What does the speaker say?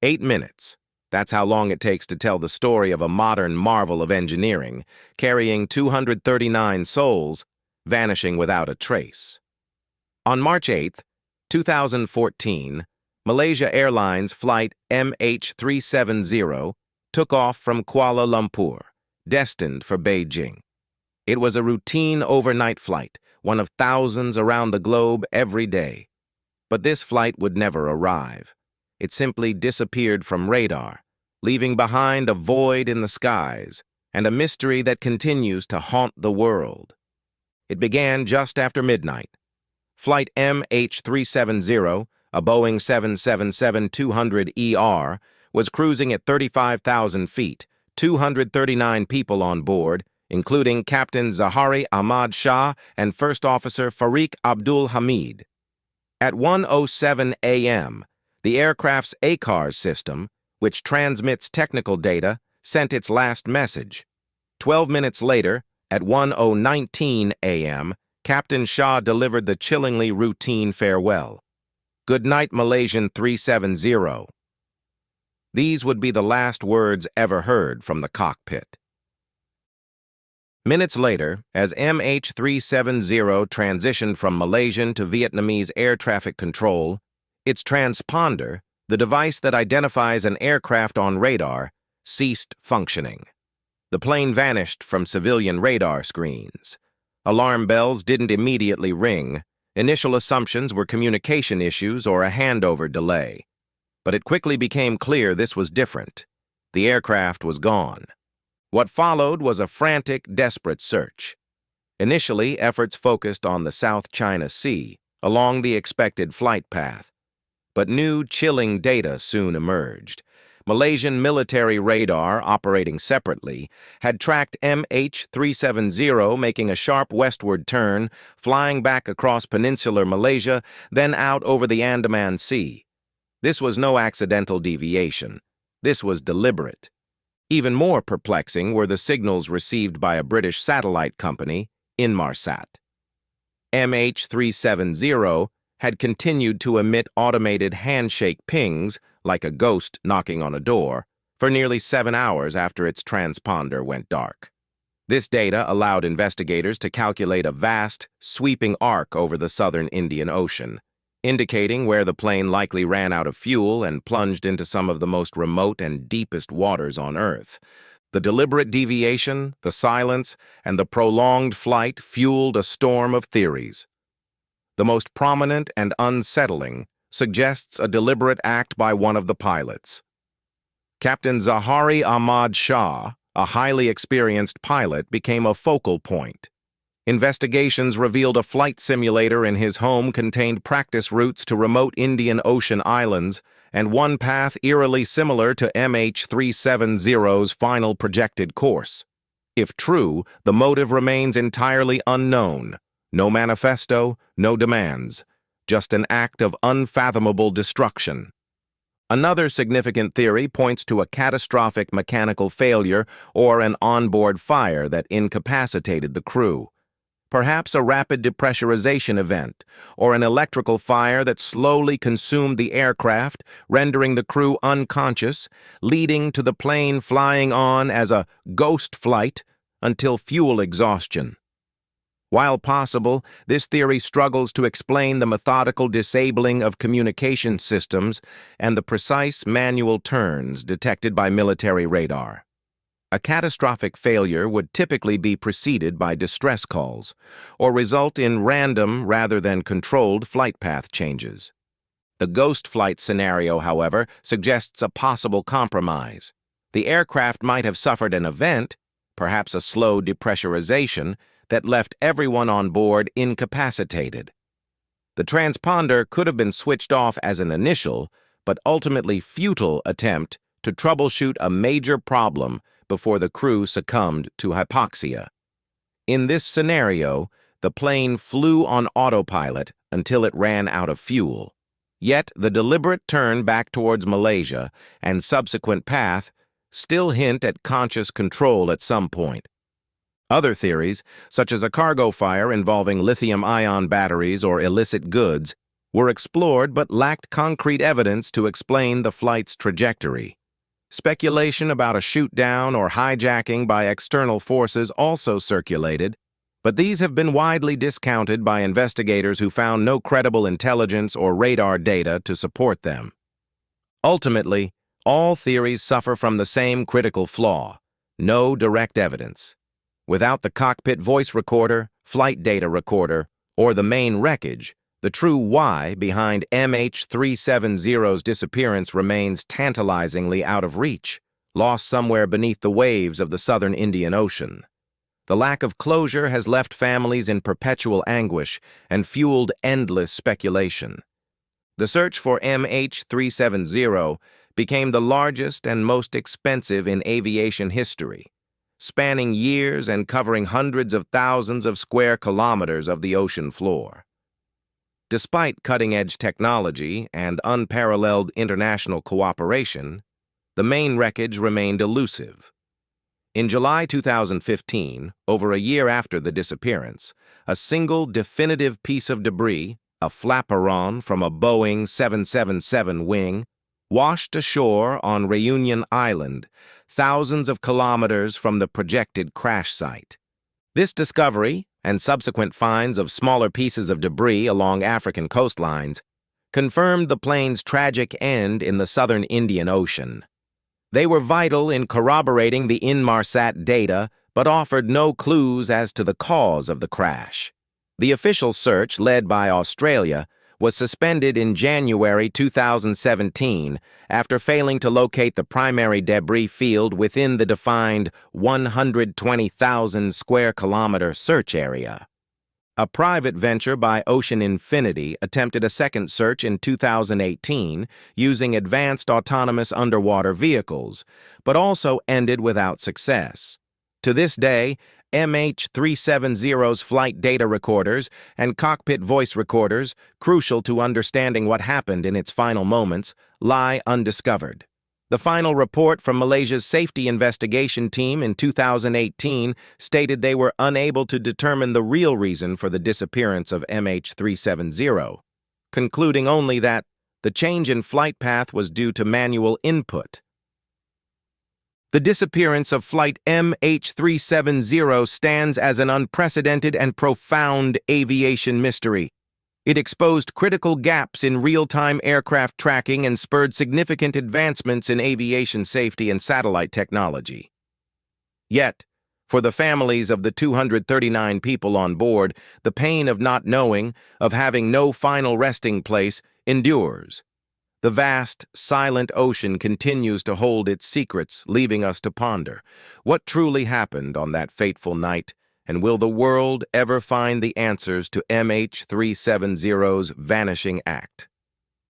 8 minutes. That's how long it takes to tell the story of a modern marvel of engineering, carrying 239 souls, vanishing without a trace. On March 8, 2014, Malaysia Airlines Flight MH370 took off from Kuala Lumpur, destined for Beijing. It was a routine overnight flight, one of thousands around the globe every day. But this flight would never arrive. It simply disappeared from radar, leaving behind a void in the skies and a mystery that continues to haunt the world. It began just after midnight. Flight MH370, a Boeing 777-200ER, was cruising at 35,000 feet, 239 people on board, including Captain Zahari Ahmad Shah and First Officer Fariq Abdul Hamid. At 1:07 a.m., the aircraft's ACARS system, which transmits technical data, sent its last message. 12 minutes later, at 1:19 a.m., Captain Shah delivered the chillingly routine farewell. "Good night, Malaysian 370. These would be the last words ever heard from the cockpit. Minutes later, as MH370 transitioned from Malaysian to Vietnamese air traffic control, its transponder, the device that identifies an aircraft on radar, ceased functioning. The plane vanished from civilian radar screens. Alarm bells didn't immediately ring. Initial assumptions were communication issues or a handover delay. But it quickly became clear this was different. The aircraft was gone. What followed was a frantic, desperate search. Initially, efforts focused on the South China Sea, along the expected flight path. But new, chilling data soon emerged. Malaysian military radar, operating separately, had tracked MH370 making a sharp westward turn, flying back across peninsular Malaysia, then out over the Andaman Sea. This was no accidental deviation. This was deliberate. Even more perplexing were the signals received by a British satellite company, Inmarsat. MH370 had continued to emit automated handshake pings, like a ghost knocking on a door, for nearly 7 hours after its transponder went dark. This data allowed investigators to calculate a vast, sweeping arc over the southern Indian Ocean, indicating where the plane likely ran out of fuel and plunged into some of the most remote and deepest waters on Earth. The deliberate deviation, the silence, and the prolonged flight fueled a storm of theories. The most prominent and unsettling suggests a deliberate act by one of the pilots. Captain Zahari Ahmad Shah, a highly experienced pilot, became a focal point. Investigations revealed a flight simulator in his home contained practice routes to remote Indian Ocean islands and one path eerily similar to MH370's final projected course. If true, the motive remains entirely unknown. No manifesto, no demands. Just an act of unfathomable destruction. Another significant theory points to a catastrophic mechanical failure or an onboard fire that incapacitated the crew. Perhaps a rapid depressurization event, or an electrical fire that slowly consumed the aircraft, rendering the crew unconscious, leading to the plane flying on as a ghost flight until fuel exhaustion. While possible, this theory struggles to explain the methodical disabling of communication systems and the precise manual turns detected by military radar. A catastrophic failure would typically be preceded by distress calls, or result in random rather than controlled flight path changes. The ghost flight scenario, however, suggests a possible compromise. The aircraft might have suffered an event, perhaps a slow depressurization, that left everyone on board incapacitated. The transponder could have been switched off as an initial, but ultimately futile attempt to troubleshoot a major problem before the crew succumbed to hypoxia. In this scenario, the plane flew on autopilot until it ran out of fuel. Yet the deliberate turn back towards Malaysia and subsequent path still hint at conscious control at some point. Other theories, such as a cargo fire involving lithium-ion batteries or illicit goods, were explored but lacked concrete evidence to explain the flight's trajectory. Speculation about a shoot-down or hijacking by external forces also circulated, but these have been widely discounted by investigators who found no credible intelligence or radar data to support them. Ultimately, all theories suffer from the same critical flaw: no direct evidence. Without the cockpit voice recorder, flight data recorder, or the main wreckage, the true why behind MH370's disappearance remains tantalizingly out of reach, lost somewhere beneath the waves of the southern Indian Ocean. The lack of closure has left families in perpetual anguish and fueled endless speculation. The search for MH370 became the largest and most expensive in aviation history, spanning years and covering hundreds of thousands of square kilometers of the ocean floor. Despite cutting-edge technology and unparalleled international cooperation, the main wreckage remained elusive. In July 2015, over a year after the disappearance, a single definitive piece of debris, a flaperon from a Boeing 777 wing, washed ashore on Reunion Island, thousands of kilometers from the projected crash site. This discovery, and subsequent finds of smaller pieces of debris along African coastlines, confirmed the plane's tragic end in the southern Indian Ocean. They were vital in corroborating the Inmarsat data, but offered no clues as to the cause of the crash. The official search, led by Australia, was suspended in January 2017 after failing to locate the primary debris field within the defined 120,000 square kilometer search area. A private venture by Ocean Infinity attempted a second search in 2018 using advanced autonomous underwater vehicles, but also ended without success. To this day, MH370's flight data recorders and cockpit voice recorders, crucial to understanding what happened in its final moments, lie undiscovered. The final report from Malaysia's safety investigation team in 2018 stated they were unable to determine the real reason for the disappearance of MH370, concluding only that the change in flight path was due to manual input. The disappearance of flight MH370 stands as an unprecedented and profound aviation mystery. It exposed critical gaps in real-time aircraft tracking and spurred significant advancements in aviation safety and satellite technology. Yet, for the families of the 239 people on board, the pain of not knowing, of having no final resting place, endures. The vast, silent ocean continues to hold its secrets, leaving us to ponder what truly happened on that fateful night, and will the world ever find the answers to MH370's vanishing act?